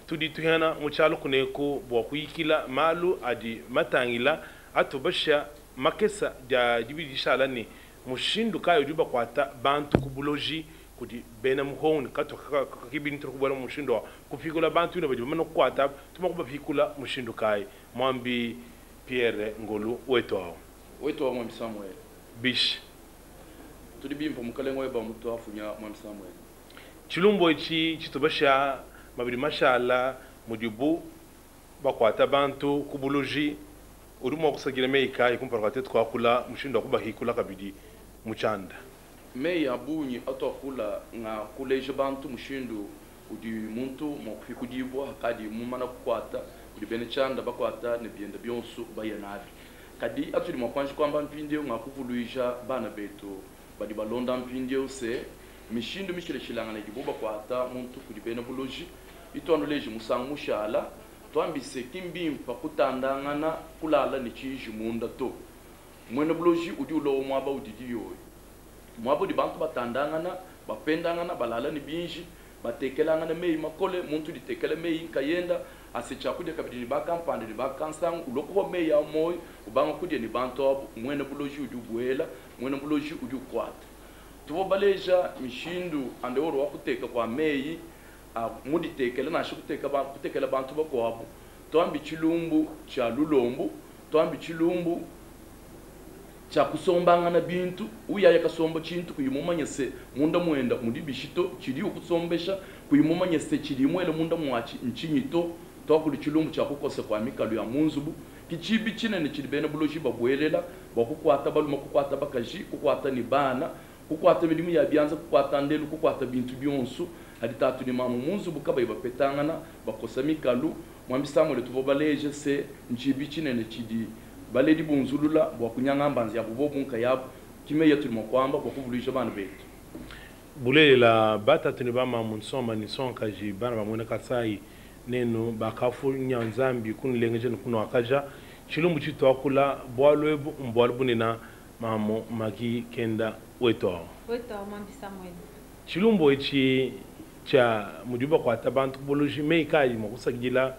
tudi tuhana muchalo kuneko bwa kuikila malu adi matangila atobasha makesa ja jibidi shalani mushindu kayo juba kwata bantu kubuloji kudi bena muhon kato kakibini tukubala mushindo kufikula bantu ino bajiba mano kwata tumakuba fikula mushindu kai mwambi Pierre Ngolu weto mwambi Samuel bish tudi bimpo mukalengo eba muto afunya mwambi Samuel chilumbo ichi chitobasha mabiri mashala mujibu bakwata bantu kubuloji urimo kusagira meika ikumparakate twakula mushindo kuba hikula kabidi muchanda mei abunyi atokula nga kuleje bantu mushindu udi muntu mo fikudibwa kadi mumana kukwata udi benechanda bakwata ne bienda byonsu bayanabi kadi atuli mwapanji kwamba mpindio nga kuvuluisha bana betu badi balonda mpindio se mishindu mishile shilangana jibuba kwata muntu kudi bena buloji itondo leje musangu mushala twambise kimbimpa kutandangana kulala ni chiji munda to mwene buloji udi ulo mwaba udidiyo mwabo di bantu batandangana bapendangana balala ni binji batekelangana mei makole muntu ditekele mei kayenda asicha kudya kabidi ni bakampande ni bakansang uloko mei ya moy ubanga kudya ni bantu abo mwene buloji udi ubwela mwene buloji udi ukwata tubo baleja mishindu ande oro wakuteka kwa mei mudi tekele na shukuteka ba kutekela bantu bako abo toambi chilumbu cha lulombu toambi chilumbu cha kusombangana bintu uya yakasomba chintu kuyimumanyese munda mwenda mundi bishito chiri ukusombesha kuyimumanyese chiri mwele munda mwachi nchinyito twakuli chilumbu cha kukose kwa mikalu ya munzubu kichibi chinene chiri bene buloji babwelela bakukwata baluma kukwata bakaji kukwata ni bana kukwata milimu ya byanza kukwata ndelu kukwata bintu byonsu haditatu ni mamu munzubu kaba ibapetangana bakosa mikalu mwambi Samuel tubobaleje se nchibi chinene chidi baledi bunzulula bwa kunyanga mbanzi yabo bunka yabo kime yetu mo kwamba bwa kuvulisha bana betu bulela batatu ni bama munsoma ni sonka ji bana bamwena kasai neno bakafu nyanzambi kunilengeje kuno akaja chilumbu chito akula bwalwebu mbwalbu nina mamo magi kenda weto mwambi Samuel chilumbu ichi cha mujuba kwa tabantu boloji meikaji mokusagila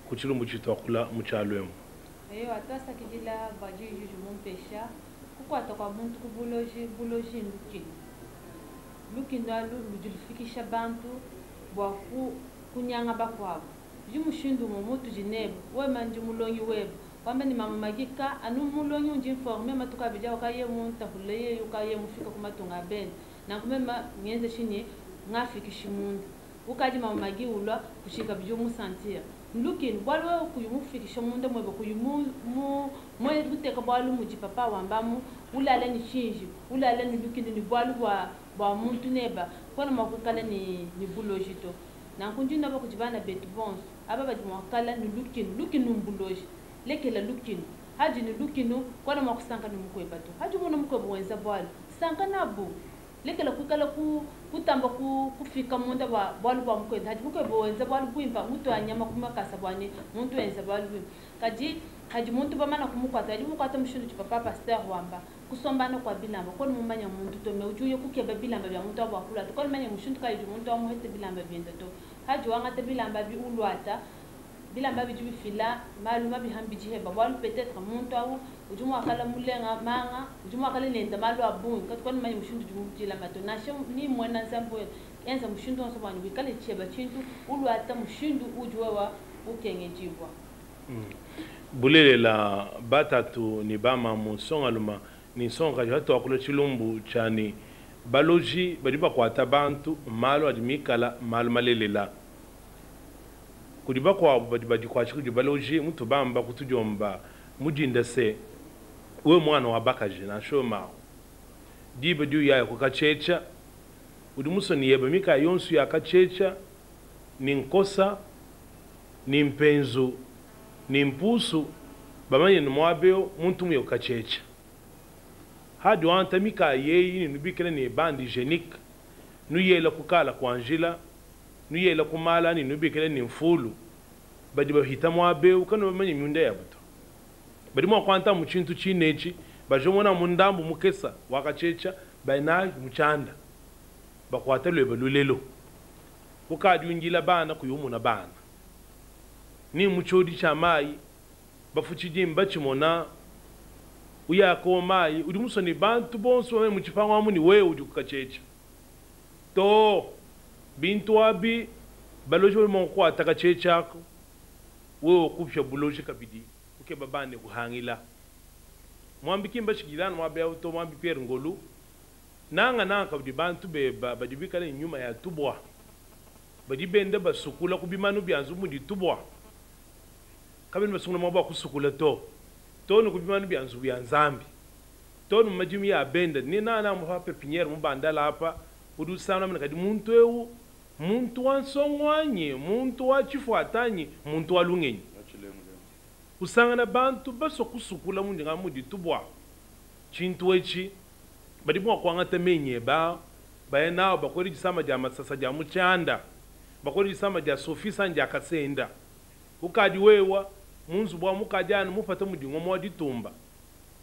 ku chilumbu chito akula muchalwemu atasa kijila baji juju mumpesha kukwata kwa muntu kubuloji lukino alu lujulifikisha bantu bwa kunyanga bakwabo jimushindu mutu jinebu we manji mulonyi webu kwamba ni mama magika anu mulonyi unji informe matuka bija wakaye muntu huleye yukaye mufika kumatunga ben na kumema ngenze shini ngafikishi mundu ukaji mama magi ulwa kushika bijo musantia looking walwe kuyumufikisha mundu mwebo mwe guteka bwalu muji papa wambamu ulala ni chinji ulala ni looking ni bwalu bwa muntu neba kona makukala ni bulojito na kunjina ba kujibana betu bons aba bajimwakala ni looking numbuloji lekela looking haji ni looking kona makusanka ni mkweba to haji mwana mkweba wenza bwalu sanka nabu lekela kukala kutamba kufika munda bwalu bwa mkweba haji mkweba wenza bwalu kuimpa mutu anyama kumakasa bwane muntu wenza bwalu haji muntu bamana kumukwata haji mukwata mshindu chipapa pastor wamba kusombana kwa bilamba koni mumanya muntu to meujuye kukeba bilamba bya muntu abakula to koni manya mshindu kaiji muntu amuhete bilamba byenda to haji wangate bilamba bi ulwata bilamba bi jubifila maluma bihambi jiheba bwalu peut-être muntu awu ujumu akala mulenga manga ujumu akala nenda malu abun kat koni manya mshindu jumutila mato nasho ni mwana nzambo enza mshindu onsobani wikale cheba chintu ulwata mshindu ujuwa ukengejibwa bulele la batatu ni bama musonga luma ni songa jato akula chilumbu chani baloji badiba kwa tabantu malo adimikala malo malelela kudiba kwa badiba kwa chiku baloji mtu bamba kutujomba mujinda se we mwana wa bakaje na shoma diba du ya ko kachecha udimuso ni yeba mika yonsu ya kachecha ni nkosa ni mpenzu ni mpusu bamanye ni mwabeo muntu mwe ukachecha hadi wanta mika yeyi ni nubikele ni bandi hygienique nuyela kukala kwanjila nuyela kumala ni nubikele ni mfulu badi bahita mwabeo kana bamanye myunda yabuto badi mwa kwanta mu chintu chinechi bajomona mundambu mukesa wakachecha baina muchanda bakwatelwe balulelo ukadi unjila bana kuyumuna bana ni muchodi cha mai bafuchije mbachi mona uyako mai udi musoni bantu bonso we muchipangwa muni we udi kukachecha to bintu abi balojo mo kwa takachecha ko we okupsha buloje kabidi uke babane kuhangila mwambi kimba chigilana mwabe auto mwambi Pierre Ngolu nanga kabidi bantu be badibika le nyuma ya tubwa badibende basukula kubimanu byanzu mudi tubwa kabini basukula mwaba kusukula to no kubimanu byanzu byanzambi to no majimi ya benda ni nana mwa pepiniere mbandala hapa udu sana mna kadi muntu eu muntu wansongwanye muntu wachifuatanye muntu walungenyi usangana bantu baso kusukula mundi ngamudi tubwa chintu echi badi mwa kwanga temenye baena bakori jisama ja masasa ja muchanda bakori jisama ja sofisa nja kasenda ukadi wewa munzu bwa mukajana mufata mudi ngomo ditumba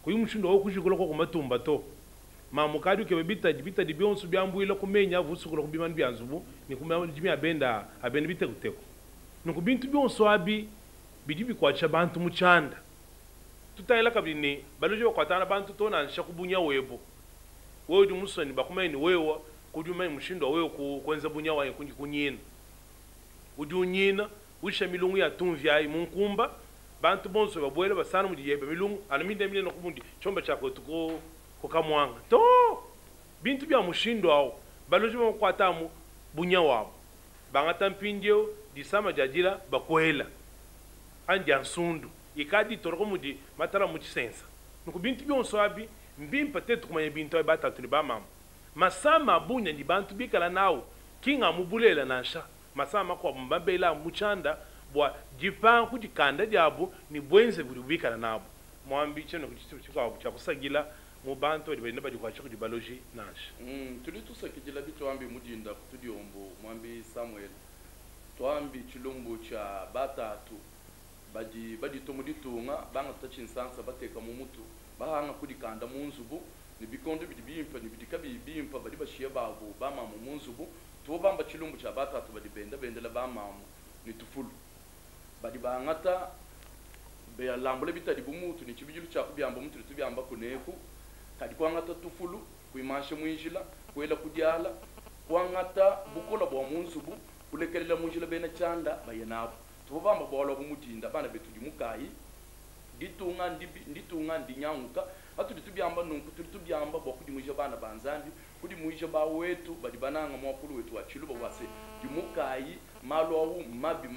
kuyumushindo wo kushikula ko kumatumba to mamukadi ke bita dibionsu byambuila kumenya vusukula kubimana byanzubu ni kumya jimi abenda bite kuteko nukubintu byonso abi bidibi kwacha bantu muchanda tutayela kabini baloje bakwatana bantu tona nshakubunya webo wewe di musoni bakumeni wewa kujuma mushindo wewe kwenza bunya waye kunyina ujunyina wisha milungu ya tumvya ai munkumba bantu bonso babwele basana mudiyebe milungu anaminde mile no kubundi chomba chako tuko kokamwanga to bintu bya mushindo awo baloje bakwatamu bunya wabo bangata mpindio disama jajila bakwela anja nsundu ikadi toroko mudi matara muchisensa nukubintu byonso abi mbimpa tetu kumanye bintu abata tuli bamama masama bunya ni bantu bikala nawo kinga mubulela nansha masama kwa mbabela muchanda bwa jipan kujikanda jabo ni bwenze buli bikala nabo mwambi cheno kuchituka cha kusagila mu bantu bali bali kwa chiko dibaloji nansha tuli tusakijila bitu ambi mudinda kutudiombo mwambi Samuel twambi chilumbu cha batatu badi tomuditunga banga tachinsansa bateka mu mutu bahanga kudikanda munzubu nibikondo bidibimpa nibidikabi bimpa badi bashiya babo bama mu munzubu to bamba chilumbu cha batatu badi bendela bama ni tufulu badi bangata be lambule bitadi bumutu ni chibijulu cha kubyamba mutu tubyamba kuneku kadi kwangata tufulu kuimashe mwinjila kwela kudyala kwangata bukola bwa munzubu kulekelela munjila bena chanda bayenabo tubamba bolo bumutinda bana betu dimukai nditunga ndinyanguka atu ditubyamba nunku tubyamba bwa kudimuje bana banzandi kudimuje ba wetu badi bananga mwakulu wetu wachiluba wase dimukai malowu mabi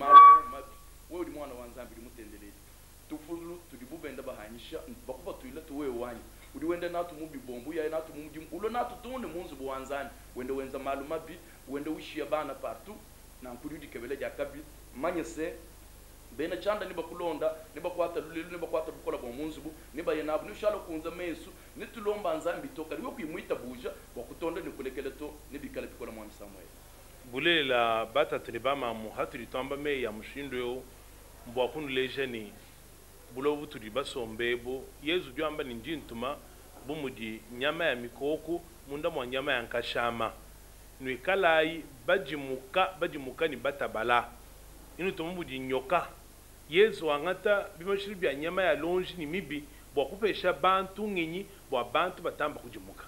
wewe di mwana wanzambi dimutendelezi tufulu tudibubenda bahanyisha bakuba tuila tuwe wanyi udiwenda natu mubi bombu ya natu mubi ulo natu tunde munzu bwanzani wende wenza malu mabi wende wishia bana partout na nkududi kebele jakabi manyese bena chanda niba kulonda niba kwata lulilo niba kwata bukola bwa munzubu niba yenabu nishalo kunza mesu nitulomba nzambi toka liwe kuimuita buja wakutonda nikulekele to nibikala bikola mwa Samuel bulela bata tulibama mu hatuli twamba me ya mushindo yo mbwa kunu lejeni bulobu tuli basombebo yezu byamba ni njintuma bumudi nyama ya mikoko munda mwa nyama ya nkashama nwikalai bajimuka ni batabala inu tomumudi nyoka yezu angata bimashiri bya nyama ya lonji ni mibi bwa kupesha bantu ngenyi bwa bantu batamba kujimuka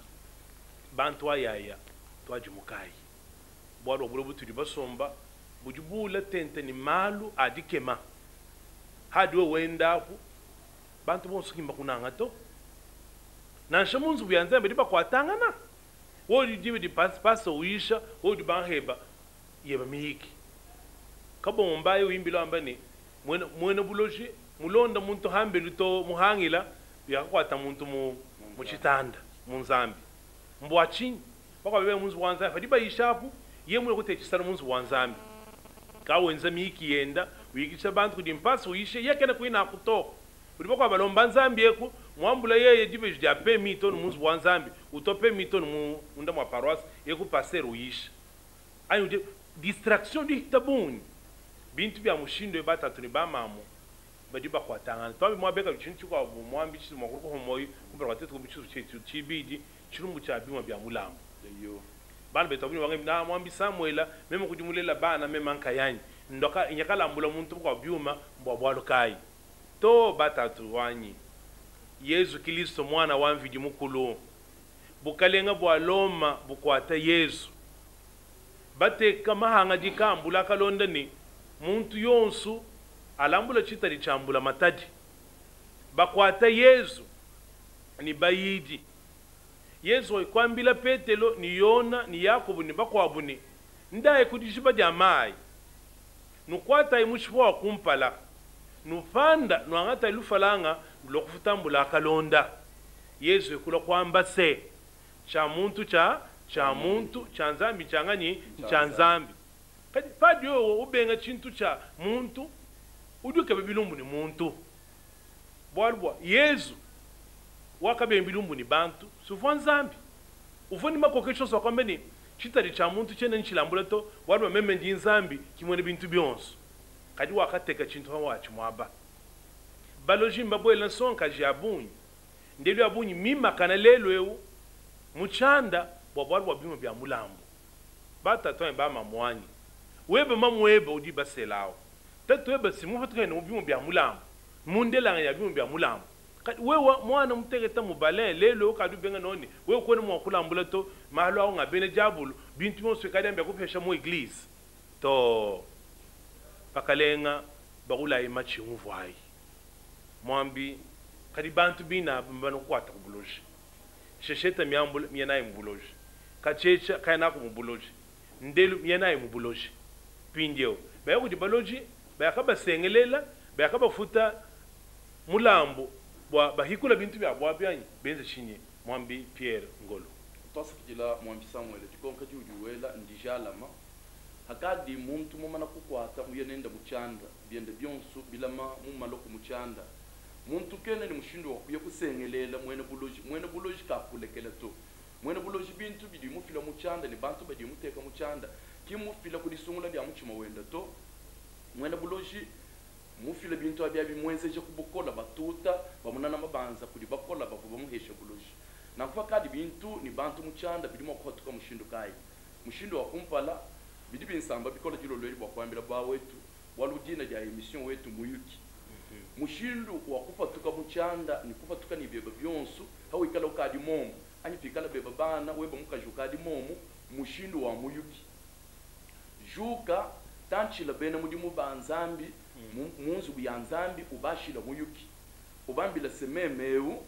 bantu ayaya twajimukai bwa robulo butuli basomba bujibula tente ni malu adikema hadi we wendafu bantu bonso kimba kunanga to nansha munzu byanza mbedi bakwatangana wodi dibe di paso wisha wodi banheba yeba mihiki kabo mbaye wimbilo ambani mwena buloji mulonda muntu hambelu to muhangila yakwata muntu mu chitanda munzambi mbwachini bakwa bebe munzu wanza fadi bayishapu yemwe kutechisana munzu wanzambi kawenza mihiki yenda uyikisha bantu kudi mpasa uyishe yekene kuina kutoko ulipo kwa balomba nzambi yeku mwambula yeye jibe jya pe mito numunzu wa nzambi utope mito munda mwa paroisse yeku passer uyisha ayo distraction di tabuni bintu bya mushindo ebata tuni bamamo badiba kwa tangana twabi mwabeka chintu kwa mwambi chitu mwakuko homoyi kumbra kwa tetu kubichu chetu chibidi chirumbu cha bima bya mulambo yo bana betabuni wange na mwambi Samuela meme kujimulela bana meme nkayanyi ndoka inyakala mbula muntu kwa byuma mbwabwalo kai to batatu wanyi Yesu Kristo mwana wa mviji mukulu bukalenga bwaloma bukwata Yesu bateka mahanga dikambula kalonda ni muntu yonsu alambula chitali chambula matadi bakwata Yesu ni bayidi Yesu ikwambila Petelo ni Yona ni Yakobo ni bakwabuni ndaye kudishiba jamai nukwata imushwa kumpala nufanda nuangata ilufalanga lokufutambula kalonda Yesu ikula kwamba se cha muntu cha muntu cha nzambi changani cha nzambi kadi padio ubenga chintu cha muntu uduke bilumbu ni muntu bwalwa Yesu wakabe bilumbu ni bantu sufwa nzambi ufoni makokesho so kwamba ni chitari cha muntu chene nchilambula to walwa meme ndi nzambi kimwe bintu byonso kadi wakateka chintu hawa chimwaba baloji mbabwela sonka jabunyi ndelo abunyi mima kana lelo eu muchanda bwabwalwa bimo bya mulambo bata to ba mamwanyi webe mamwebe udi baselao tatu webe simu fatuka no bimo bya mulambo mundela ya bimo bya mulambo kadi wewe mwana mutegeta mubale lelo kadu benga noni wewe ko mo kulambula to mahalo awu ngabene jabulu bintu monso kadi ambe kupesha mu eglise to pakalenga bagula imachi muvwai mwambi kadi bantu bina mbano kwata kubuloji shesheta myambula myena imubuloji kachecha kaina ku mubuloji ndelu myena imubuloji pindio baya kuti baloji baya kaba sengelela baya kaba futa mulambo bwa bahikula bintu bya bwa byanyi benze chinye mwambi Pierre Ngolo twasikila mwambi Samuel tikonka jujuwela ndijalama hakadi muntu mumana kukwata muyenenda muchanda byende byonsu bilama mumaloko muchanda muntu kene ni mushindo wakuye kusengelela mwene buloji kakulekela to mwene buloji bintu bidi mufila muchanda ni bantu badi muteka muchanda kimufila kudisungula bya muchima wenda to mwene buloji mufila bintu abya bimwenzeje kubukola batuta bamunana mabanza kudi bakola bavuba muhesha buloji nakufa kadi bintu ni bantu muchanda bidi mwakutuka mushindo kai mushindo wakumpala bidi binsamba bikola jilo lweli bwakwambira ba wetu waludina ya emission wetu muyuki mushindu wakufatuka muchanda ni kufatuka ni beba byonsu hawe ikala ukadi momo anyi pikala beba bana weba mukajuka di momo mushindu wa muyuki juka tanchila bena mudi mubanzambi munzu byanzambi ubashila muyuki ubambila sememeu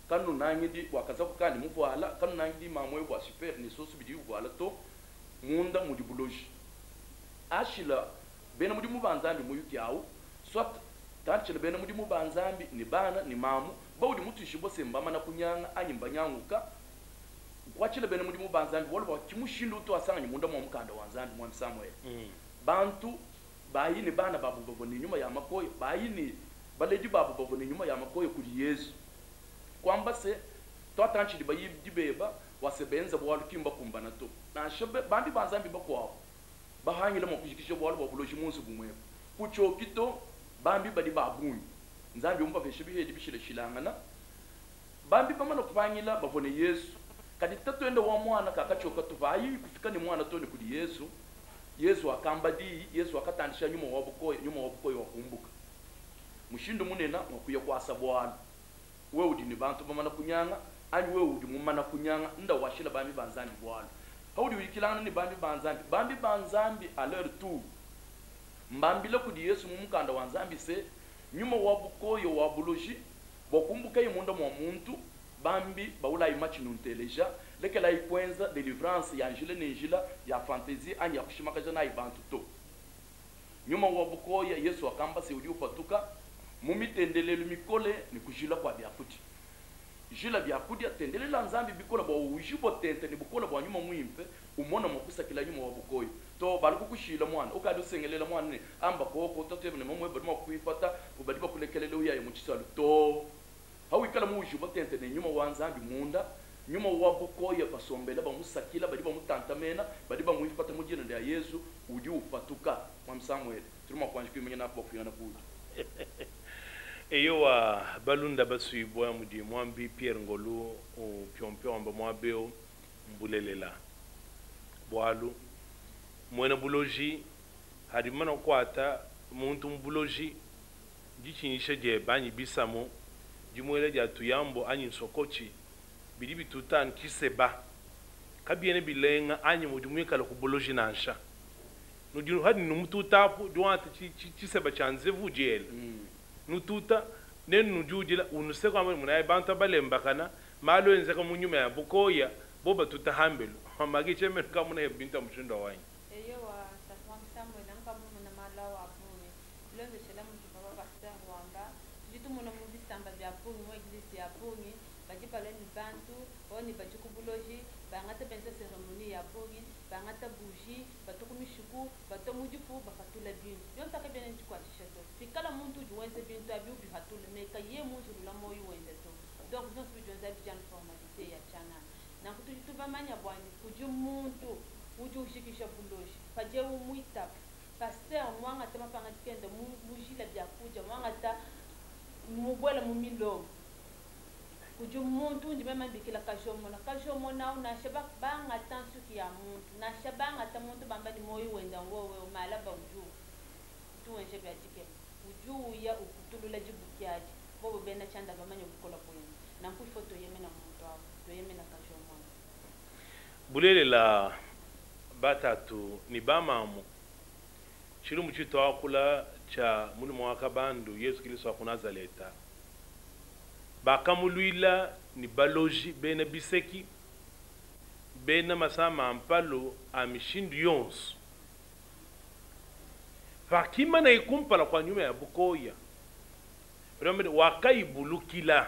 kanu nangidi wakaza kukandi muvwala kanu nangidi mamwe bwa super ni sosu bidi uvwala to munda mudi buloji ashila bena mudi mubanzambi muyuki yawo swat tanchile bena mudi mubanzambi ni bana ni mamu bawudi mutishibo sembama na kunyanga anyimba nyanguka kwachile bena mudi mubanzambi wolwa kimushindu to asanga munda mu mukanda wanzambi mu Samuel bantu bayini bana babu baboni nyuma ya makoyo bayini baleji babu baboni nyuma ya makoyo kuri Yesu kwamba se to tanchile bayibeba wasebenza bwalu kimba kumbana to na shobe bandi banzambi bakwa bahanyile mu kujikisha bwalu babuloji munsu bumwe kuchokito bambi badi babunyi nzambi umba veshe bihedi bishile shilangana bambi pamana kupanyila bavone Yesu kadi tatwende wa mwana kakachoka tuvayi kufika ni mwana toni kuli Yesu akambadi Yesu akatandisha nyuma wabukoyo wakumbuka mushindu munena wakuya kwasa bwana wewe udi bantu pamana kunyanga ani wewe udi mumana kunyanga nda washila bambi banzambi bwana haudi wikilana ni bambi banzambi à leur tour mbambile kudi Yesu mumukanda wanzambi se nyuma wabukoyo wabuloji bokumbuka imunda mwa muntu bambi baula imachi nunteleja lekela ikwenza deliverance ya njile ninjila ya fantasy ani ya kushimaka jana ibantu to nyuma wabukoya Yesu akamba se udi upatuka mumitendelelu mikole ni kujila kwa byakuti jila bya kudi atendele la nzambi bikola ba ujibo tente ni bukola bwa nyuma mwimpe umona makusa kila nyuma wa bukoyi to bali kukushila mwana ukado sengelela mwana ni amba koko to tebne momwe bali makuifata ubali bakulekelele uyaye mu chisalo to hawikala mu ujibo tente ni nyuma wa nzambi munda nyuma wa bukoyi basombela ba musakila bali ba mutantamena bali ba muifata mu jina ya Yesu uji ufatuka kwa Samuel turuma kwanje kwimenya na bokuyana kuja eyo wa balunda basuyibwa mudi mwambi Pierre Ngolu o piompion amba mwabeo mbulelela bwalu mwena buloji hadi mana kwata muntu mbuloji jichinisha je banyi bisamo jimwele ja tuyambo anyi sokochi bidibi tutan kiseba kabiene bilenga anyi mujumweka la kubuloji nansha nudiru hadi numutu tapu duwata chiseba chanzevu jele nututa nen nujujila unuse kwa muna banta balemba kana malo enze ka munyuma ya bukoya boba tuta hambelo magi cheme ka muna binta mshindo wanyi eyo wa tatwam Samuel nka muna mala wa punye lendo chela mu baba pastor wanga jitu muna mu bisamba bya punye mu exist ya punye baji paleni bantu oni baji kubuloji bangata pensa ceremony ya punye bangata bougie batokumishuku batomujifu bafatula bintu yonta ka benen chikwa chishato fikala muntu juwenze bintu abiu bihatule meka ye muntu lula moyo wenze to donc non se juwenze bijan formalité ya chana na kutujitu bamanya bwani kuju muntu uju ushikisha buloji paje umuita pasteur mwanga tema panga tikende mujila bya kuja mwanga ta mubwela mumilo kuju muntu ndime mambikila kashomo na una shaba banga tansuki ya muntu na shabanga ta muntu bamba ni moyo wenda ngowe malaba uju tuwenje bya tike uju ya ukutulula jibukyaji bobo bena chanda bamanya bukola poyo na kufoto yemena muntu awo to yemena kashomo bulele la batatu ni bamamu chilu muchito akula cha muli mwaka bandu Yesu Kristo akunazaleta bakamulwila ni baloji bena biseki bena masama ampalo amishindu yonsu fakima na ikumpala kwa nyuma ya bukoya wakaibulukila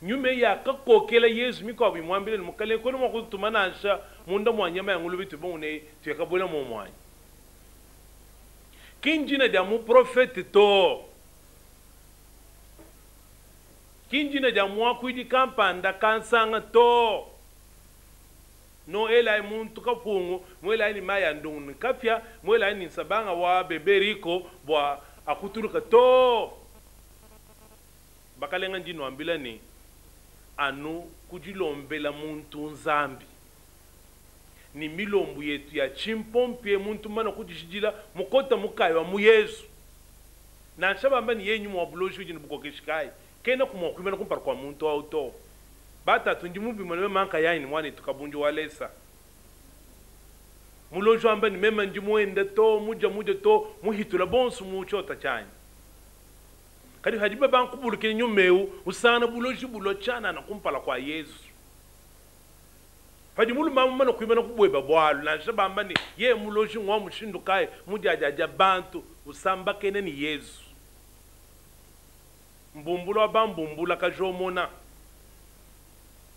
nyume ya kakokela Yesu miko bimwambile mukale ko mo kutumanasha munda mwanyama ya ngulubitu bone tuyakabula mu mwanya kinjina ja mu profete to kinjina ja mu akwidi kampanda kansanga to no ela muntu kapungu mwela ni maya ndungu kafya mwela ni sabanga wa beberiko bwa akutuluka to bakalenga njino ambila ni anu kujilombela muntu nzambi ni milombu yetu ya chimpompie muntu mana kujishijila mukota mukayo mu Yesu na shabamba ni yenyu mu buloji ujini bukokeshikai kena kumwakwimena kumpara kwa muntu auto bata tunjimubi mwana manka yaini mwana tukabunju walesa mulojo amba ni mema njimwenda to muja to muhitula bonsu muchota chanya kadi hajiba banku bulukini nyumeu usana buloji bulochana na kumpala kwa Yesu fadi mulu mama mana kuimana kubweba bwalu na shabamba ni ye muloji ngwa mushindu kai mujajaja bantu usamba kene ni Yesu mbumbulo abambumbula kajomona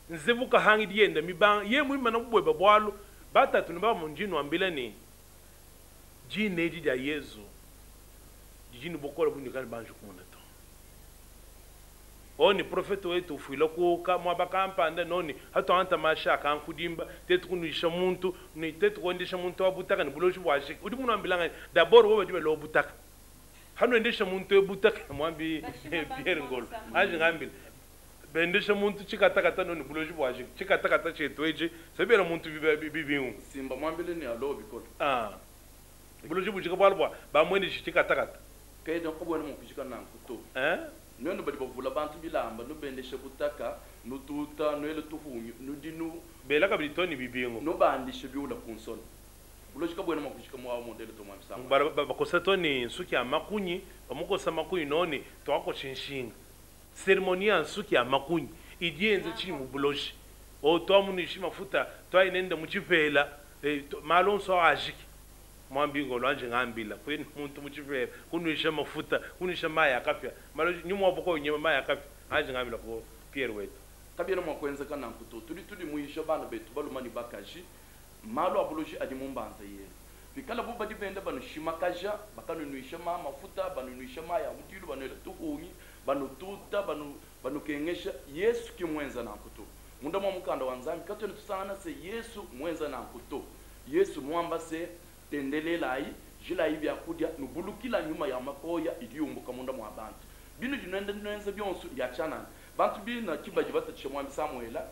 nzevuka hangi dienda mibang ye muimana kubweba bwalu batatu niba munjinu ambila ni jine jija Yesu jijini bokola bunyikani banju kumuna to oni profeta wetu ufuila kuka mwabakampanda noni hatu anta mashaka ankudimba tetu kunisha muntu ni tetu kuendesha muntu wabutaka ni buloji bwaje udi munu ambilanga daboro wobe jibe lo butaka hanu endesha muntu wabutaka mwambi Pierre Ngolu aje ngambila bendesha muntu chikatakata noni buloji bwaje chikatakata chetu eje sabera muntu bibingu simba mwambile ni alo bikola buloji bujika bwalbwa bamwene chikatakata kay don ko bwana mu kujika nan kuto nyondo badi bavula bantu bilamba no bendesha butaka no tuta no ele tuhunyu no dinu bela ka bitoni bibingu no bandisha biula konsol buloji ka bwana mu kujika mwa modele to mwamsanga bakosato ni nsuki ya makunyi bamukosa makunyi noni to ako chinshinga ceremonia nsuki ya makunyi idienze chini mu buloji o to amunishi mafuta to inenda muchipela malonso ajiki mwambingo lwanje ngambila kweni muntu muchivera kunisha mafuta kunisha maya akafya malo nyuma wapoko nyema maya akafya haji ngamila ko Pierre wetu kabira mwa kwenza kana nkuto tuli muisha bana betu balumani bakaji malo aboloji adi mumbanza ye bikala buba dibenda banu shimakaja bakanu nuisha mafuta banu nuisha ya mutilu banu tuhungi banu tuta banu kengesha Yesu kimwenza na nkuto munda mwa mukanda wanzami katoni tusana se Yesu mwenza na nkuto Yesu mwamba se tendelela ai jila hivi akudia nubulukila nyuma ya makoya idiyumbuka munda mwa bantu bino dinenza byonsu yachana bantu bina kibaji batatisha mwambi Samuela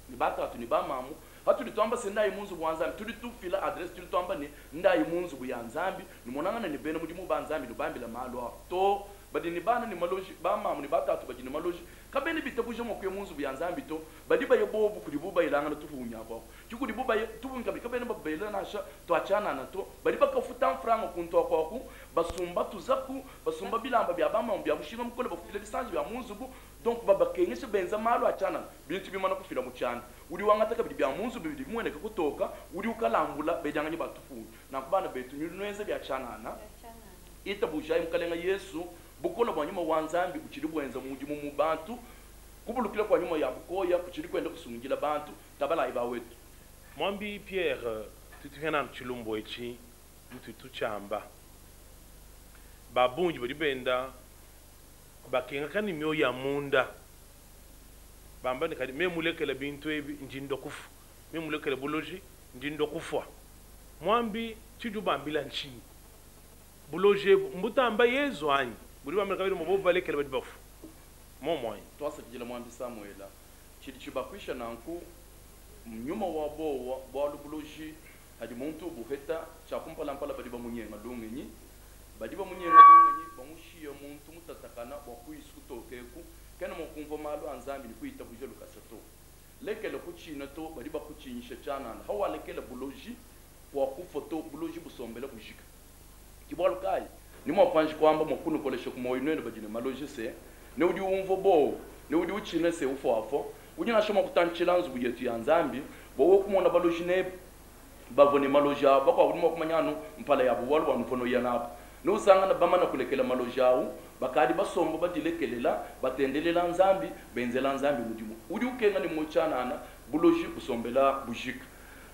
ni batatu ni bamamu hatu litwamba se ndayi munzu bwanzambi tuli tufila address tuli twamba ni ndayi munzu bwanzambi nimonangana ni bene mudimu banzambi lubambila malo to badi ni bana ni maloji bamamu ni batatu badi ni maloji kabeni bitabuje mo kwe munzu bwanzambi to badi ba yebobu kulibuba ilanga tufunya kwa kikudi buba tubunga kabeni babela nasha to achana na to badi bakafuta frango kunto kwa ku basumba tuzaku basumba bilamba bya bamamu bya mushinga mukole bafutile lisanji bya munzu bu donc baba kengesha benza malo achana bintu bimana kufila muchana uri wangataka bya munzu bibiri mweneka kutoka uri ukalambula bejanganye batufu na kubana betu nyunweze bya chanana itabuja imkalenga Yesu bukola bwa nyuma wanzambi ukiri bwenza mu bantu kubulukira kwa nyuma ya bukoya kuchiri kwenda kusungira bantu tabala iba wetu mwambi Pierre tutihana mchilumbo echi mtu tuchamba babunji benda bakenga kani myo ya munda bamba ni kadi memulekela bintu ebi njindo kufu memulekela boloji njindo kufwa mwambi chidu bambila nchini buloje mbutamba yezo anyi buri bameka biri mu balekela badi bafu momoi twasa kijela mwambi Samuela chidi chibakwisha nanku nyuma wa bo wa buloji hadi muntu buheta chakumpala mpala badi bamunyenga dungenyi badi bamunyenga dungenyi bamushiya muntu mutatakana bakwisu tokeku kana mukumva malo anzambi kuita buje lukasato lekele kuchina to badi bakuchinyisha chana hawa lekele buloji kwa kufoto buloji busombela bujika kibolukai ni mo panji kwamba mukunu kolesha kumoyo nene bajine maloji se ne udi umvo bo ne udi uchina se ufo unyina shoma kutanchilanzu bujetu ya nzambi bo kumona baloji ne bavoni maloji bakwa udimo kumanyano mpala ya buwalu wanfono yanabo no usanga bamana kulekela maloji awu bakadi basombo badilekelela batendelela nzambi benzela nzambi mudimu udi ukenga ni muchanana buloji busombela bujika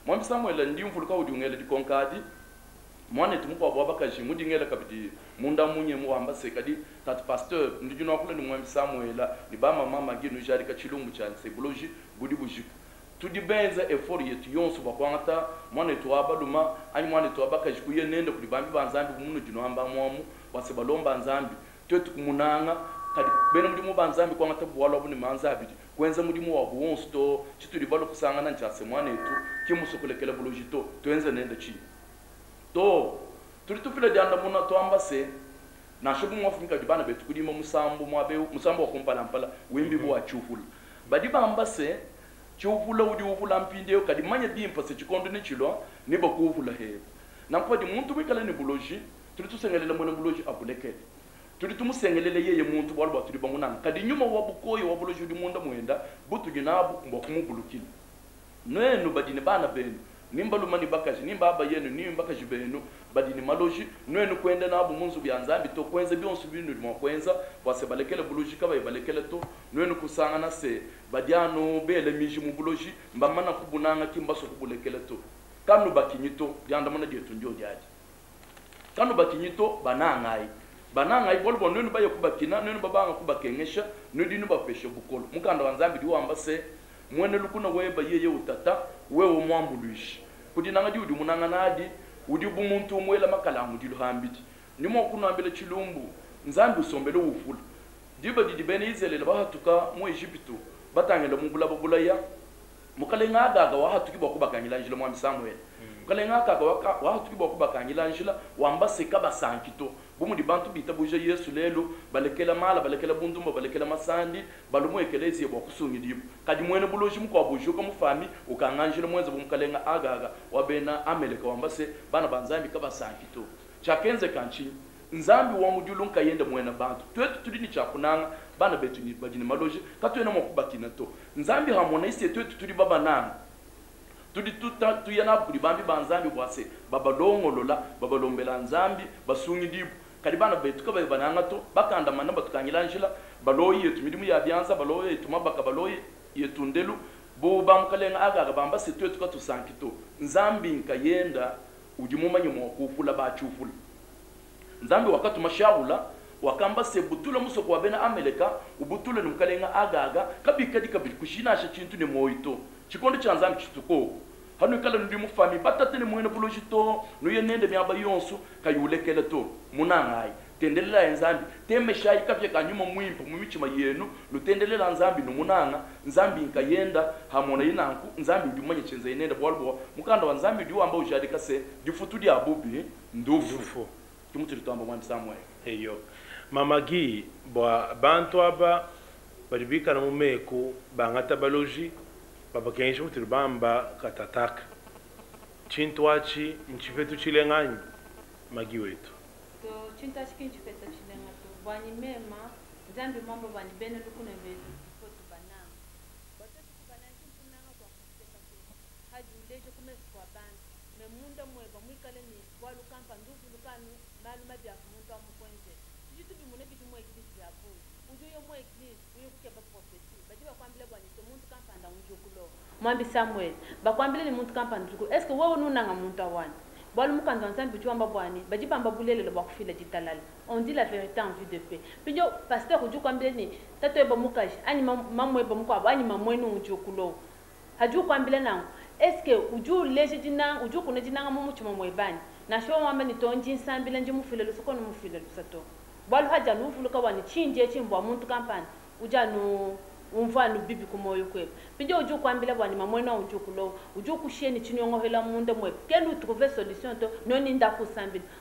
mwambi Samuela ndi mvuluka udi ungele di konkadi mwane tumuko ababakaji mudingela kabidi munda munye muhamba sekadi tat pasteur ndijuna kule ni mwambi Samuela ni bama mama ginu jari ka chilumbu cha seboloji budi bujika tudi benza effort yetu yonsu bakwangata mwane to abaluma ani mwane to abakaji kuye nende kulibambi banzambi munu jino amba mwamu wasebalomba nzambi twetu kumunanga kadi bene mudimu banzambi kwangata bwalo buni manzabi kwenza mudimu wa buonsu to chituli balo kusangana nchase mwane tu kimusokolekela boloji to twenze nende chi to tulitufila janda muna to ambase na shobu mwafunga dibana betu kudima musambu wa kumpala mpala wimbi bwa chufula badiba ambase chufula udi ufula mpinde kadi manya dimpa se chikondo ne chilo ni bakufula he na mpadi muntu wikala ni buloji tulitusengelela mwana buloji abulekele tulitumusengelele yeye muntu bwalba tulibanguna kadi nyuma wa bukoyo wa buloji udi munda mwenda butu ginabu mbakumubulukile nenu badine bana benu nimbalumani bakaji nimbaba yenu nimbakaji benu badini maloji nwenu kwenda nabo munzu byanzambi to kwenza byonsu binu mo kwenza base balekele buluji kaba balekele to nwenu kusanga na se badiano bele miji mu buluji mbamana kubunanga kimbaso kubulekele to kanu bakinyito byanda mona dietu ndio jaji kanu bakinyito banangai bolbo nwenu baye kubakina nwenu babanga kubakengesha nwedinu bapeshe bukolo mukanda wanzambi diwamba se mwene lukuna weba yeye utata wewe mwambulushi kudinanga di udi munanga nadi udi bumuntu umwela makalamu diluhambiti nimo kunambele chilumbu nzambi usombele ufula diba dibene izelele bahatuka mu Egyptu batangela mubula bobulaya mukalenga agaga wahatuki bakubakanyila njila mwami Samuel mukalenga agaga wahatuki bakubakanyila njila wambase kabasankito bumudi bantu bita buje Yesu lelo balekela mala balekela bundumba balekela masandi balumwekelezi bokusungidibu kadi mwene buloji mukwa bujuka mufami ukanganjira mwenza bumkalenga agaga wabena ameleka wambase bana banzambi kabasankito chakenze kanchi nzambi wa mudulu nkayenda mwena bantu twetu tulini chakunanga bana betu ni bajini maloji katwena mokubakina to nzambi hamona isi twetu tuli baba nanga tudi tuta tuyana kuli bambi banzambi bwase baba longolola baba lombela nzambi basungi dibu karibana betuka bananga to bakanda manamba tukanyilanjila baloyi yetu midimu ya byanza baloyi yetu mabaka baloyi yetu ndelu bo bamkalenga aga bamba setu yetu katu sankito nzambi nkayenda ujimumanye mo kufula bachufula nzambi wakati mashawula wakamba se butula musoko wabena ameleka ubutula numkalenga aga kabikadi kushina sha chintu ne moito chikondo cha nzambi chituko hanu kala ndi mufami batatene mwene bulojito nuyenende myaba yonsu kayulekele to munangai tendelela nzambi temeshayi kapye kanyuma mwimpo mumichima yenu lutendelela nzambi numunanga nzambi nkayenda hamona yinanku nzambi ndimanye chenza inenda bwalbo mukanda wa nzambi ndiwo amba ujadika se difutudi abubi ndufu kimutu litamba mwambi Samuel eyo mamagi bwa bantu aba baribika na mumeku bangata baloji babakenshi mutiri bamba katataka chintu wachi mchifetu chilenganyi magi wetu to chintu wachi kinchifetu chilengato bwani mema nzambi mambo bani bene lukune vetu fotu banana batetu kubanana chintu nanga kwa kuseka tu haji ulejo kumesu kwa bandi me munda mweba mwikale ni walu kampa ndufu lukanu malu mabia kumuntu wa mkwenze tujitu bimune bitu mwa eglise ya buu ujuyo mwa eglise uyo kukeba profesi bajiwa kwa mbile bwani to muntu kampa nda unjukulo mwambi Samuel bakwambile ni muntu kampa nduku eske wewe nunanga muntu awani bwalu mukanda nzambi juamba bwani bajibamba bulele bakufila jitalala on dit la vérité en vue de paix pijo pasteur uju kwambile ni tato eba mukaji ani mamwe eba mukwa ani mamwenu unjukulo haju kwambile nangu eske uju leje jina uju kuna jina ngamu muchuma mwebani na shwa mwamba ni tonji nsambile nje mufile lusoko no mufile lusato bwalu haja nufuluka wani chinje chimbwa muntu kampani uja nu umfano bibi kumoyo kwe pinje uju kwambila bwani mamwena uju kulo uju kusheni chinyongo hela munde mwe kelu trouver solution to noni nda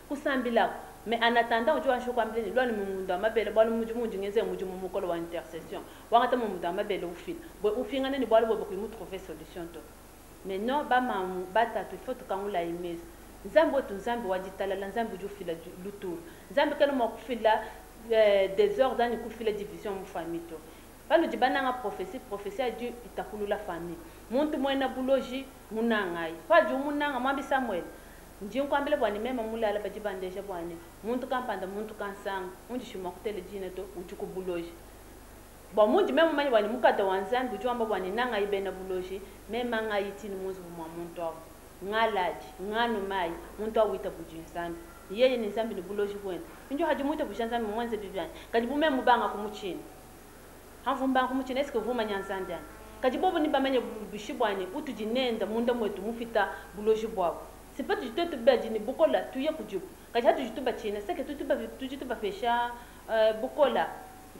kusambila me anatanda uju ansho kwambile lwani mumunda mabele bwani muju munji ngeze muju mumukolo wa intercession wangata mumunda mabele ufila bwe ufingane ni bwali bwe ku trouver solution to mais non ba mamu batatu faut tukangula imezi nzambi wetu nzambi wajitalala nzambi uju fila lutulu nzambi kelo mokufila désordre ni kufila division mu famille to balu jibananga prophétie a Dieu itakulula famille muntu mwena buloji munangai faju munanga mwambi Samuel njin kwambele bwani mema mulala bajibandeja bwani muntu kampanda muntu kansanga unji shima kutele jina to ujuku buloji ba munji mema manyi bwani mukata wanzambi ujwamba bwani nanga ibena buloji mema ngayitini muzi mwa muntu awo ngalaji nganu mai muntu awita bujinsambi yeye ni nzambi ni buloji bwena injo haji muita bushanzambi mwanze bibyani kadibu mema banga kumuchini hamvumba kumuchina eske vuma nyanzanda kajibobo ni bamanye bishibwane utujinenda munda mwetu mufita buloji bwabo sipatu jitetu beji ni bukola tuye kujibu kajatu jituba china seke tutuba fesha bukola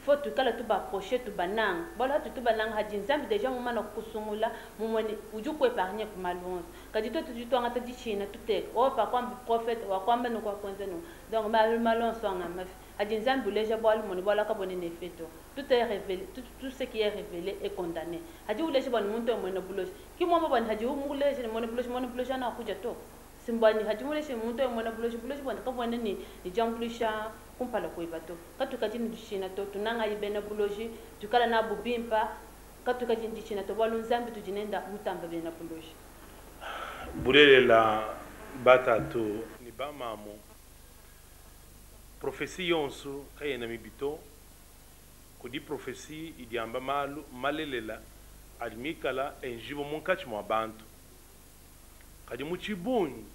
faut tukala tuba proche tuba nang bala tuba nang haji nzambi deja mumana kusungula mumweni ujuku epargne ku malonze kajito tujuto ngata di china tutek o pa kwambi prophète wa kwamba no kwa kwenze no donc malonze nga maf haji nzambi leja bwali moni bwala ka bonene feto tout est révélé tout ce qui est révélé est condamné haji uleja bwani muntu mwana buloji kimoma bwani haji umuleja mwana buloji na kuja to simbani haji muleja muntu mwana buloji bwani ka bwani ni jamplisha kumpala kuibato katuka jini dushina to tunanga ibena buloji tukala na bubimpa katuka jini dushina to balu nzambi tujinenda mutamba bena buloji bulela batatu ni bamamu profesi yonsu kayena mibito kudi profesi idiamba malu malelela alimikala enjibo munkachi mwa bantu kadi muchibuni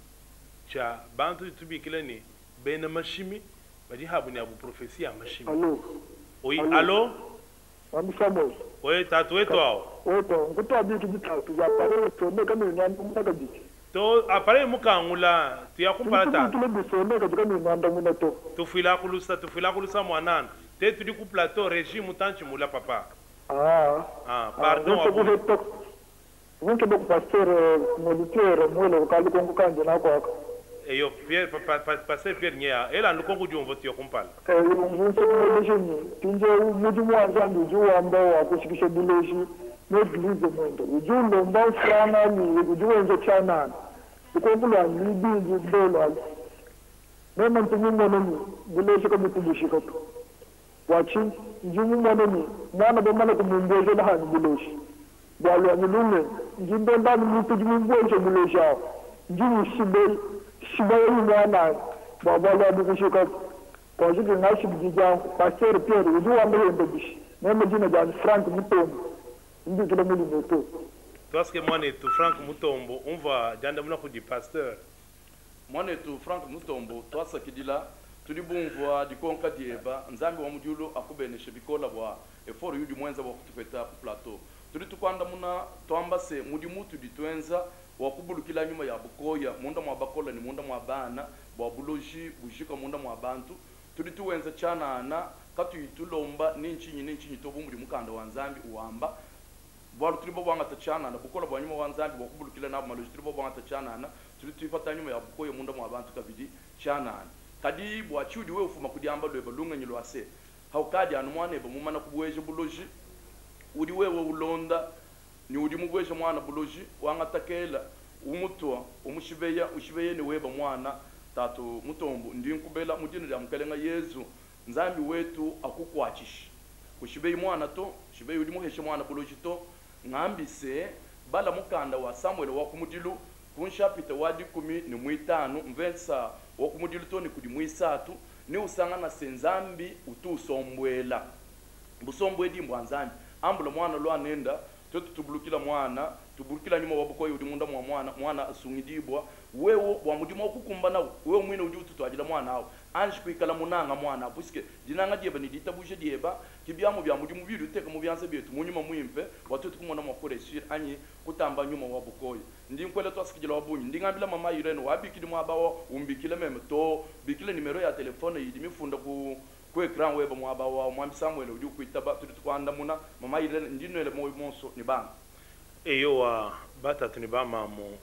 cha bantu tubikile ni bena mashimi badi habu ni abu profesi ya mashimi allo oui allo amsamo oui tatu wetu ao oto nguto abiki bitatu ya pare to ne kama ni mutaka biki to apare mukangula tiya kumpala ta to le so ne kama ni nanda muna to tufila kulusa mwanana te tudi ku plateau régime tanchi mula papa pardon wonke bo pasteur moniteur mwele ukali kongo kanje na kwa eyo Pierre pasteur Pierre nya ela ndukongo jumvo tiyo kumpala wonke mwelegeni tinje mudu mwanza nduju ambao akushikisha buleshi n'eglise mwendo ujulo mbao sana ni ujuwenje chana ukongula ni bingi dola mema ntumungo nini buleshi kabitubushika tu wachi njumu mwaneni mwana bomana kumumbeje na hani buleshi bwalu anyulume njimbe ndani mtu jimumbeje buleshi hao njumu shibe mwana bwalu abukushika ko jige ngashi bija pasteur Pierre uju wa mbele mbebishi na mjina ja Frank Mutombo ndi kile muli moto parce que moi tu Frank Mutombo on va janda muna ku di pasteur moi tu Frank Mutombo toi ça qui dit là tuli bumvwa dikonka dieba nzambi wa mujulo akubeneshe bikola bwa effort yudi mwenza wa kutupeta ku plateau tuli tukwanda muna twambase mudi mutu ditwenza wa kubulukila nyuma ya bukoya munda mwa bakola ni munda mwa bana bwa buloji bujika munda mwa bantu tuli tuwenza chanana katu itulomba ninchinyi tobu muri mukanda wa nzambi uwamba bwa tuli bo bwanga tachanana bukola bwa nyuma wa nzambi wa kubulukila nabo maloji tuli bo bwanga tachanana tuli tuifata nyuma ya bukoya munda mwa bantu kabidi chanana kadi bwa chudi we ufuma kudiamba lweba lunganyilo ase haukadi anu mwana eba mumana kubweje buloji udi wewe ulonda ni udi mubweje mwana buloji wanga takela umutwa ushibeye ni weba mwana tatu Mutombo ndi nkubela mudino lya mkelenga Yesu nzambi wetu akukwachishi kushibeye mwana to shibeye udi muheshe mwana buloji to ngambise bala mukanda wa Samuel wa kumudilu kunshapita wadi 15 mvensa wakumudilu toni kudi mwisatu ni usangana senzambi utusombwela busombwedi mbwanzambi ambula mwana lwanenda tubulukila mwana tubulukila nyuma wabukoye udi munda mwana asungidibwa wewo bwamudima okukumbana wewe mwine udi ututwajila mwana awo anji kuikala munanga mwana puisque dinanga dieba ni ditabuje dieba kibyamo bya mudimu biru teka mu byanse byetu munyuma mwimpe watutu kumona makoresir anyi kutamba nyuma wabukoye ndi nkwele twasikijila wabunyi ndingambila mama Irene wabikili mwabawo umbikile meme to bikile nimero ya telefone yidi mifunda ku ekran weba mwabawo mwambi Samuel udi kuitaba tutukwanda muna mama Irene ndinwele monso ni banga eyo wa batatu ni bama mo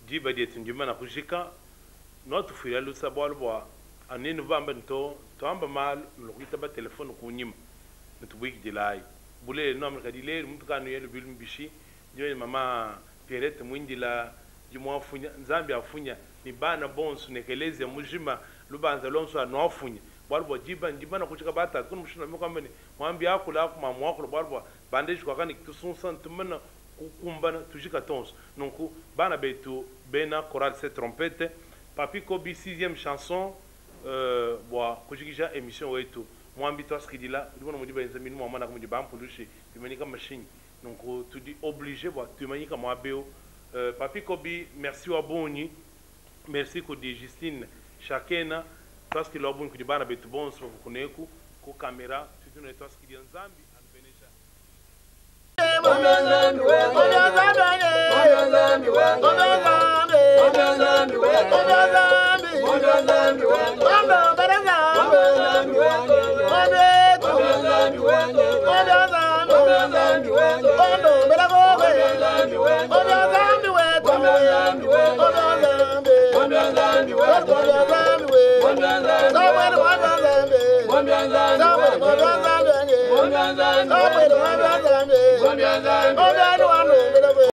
diba dietu ndima na kujika no tufira lusa bwalbwa anini vamba nto amba mal lokita ba telefone kunyima ntubiki dilai bule no amrika dilai mtu kanu yelo bilu bishi ndio mama Pierrette mwindila jimwa funya nzambi afunya ni bana bonsu nekeleze mujima lubanza lonso anofunya bwalbwa jiba na kuchika bata kun mushina mukambeni mwambi akula kuma mwakula bwalbwa bandage kwa kani tusunsa ntumana kukumbana tujika tons donc bana betu bena chorale cette trompette Papi Kobi 6e chanson bwa kujikisha émission wetu mwambi twaskidila ndibona mudiba nzamini mwana kama diba mpulushi bimanika machine donc tu dis obligé bwa tu manika mwabeo Papi Kobi merci wa boni merci ko di Justine Shakena twaskidila boni ku dibana betu bon so kuneku ko camera tu ne twaskidila nzambi anbenesha Oh,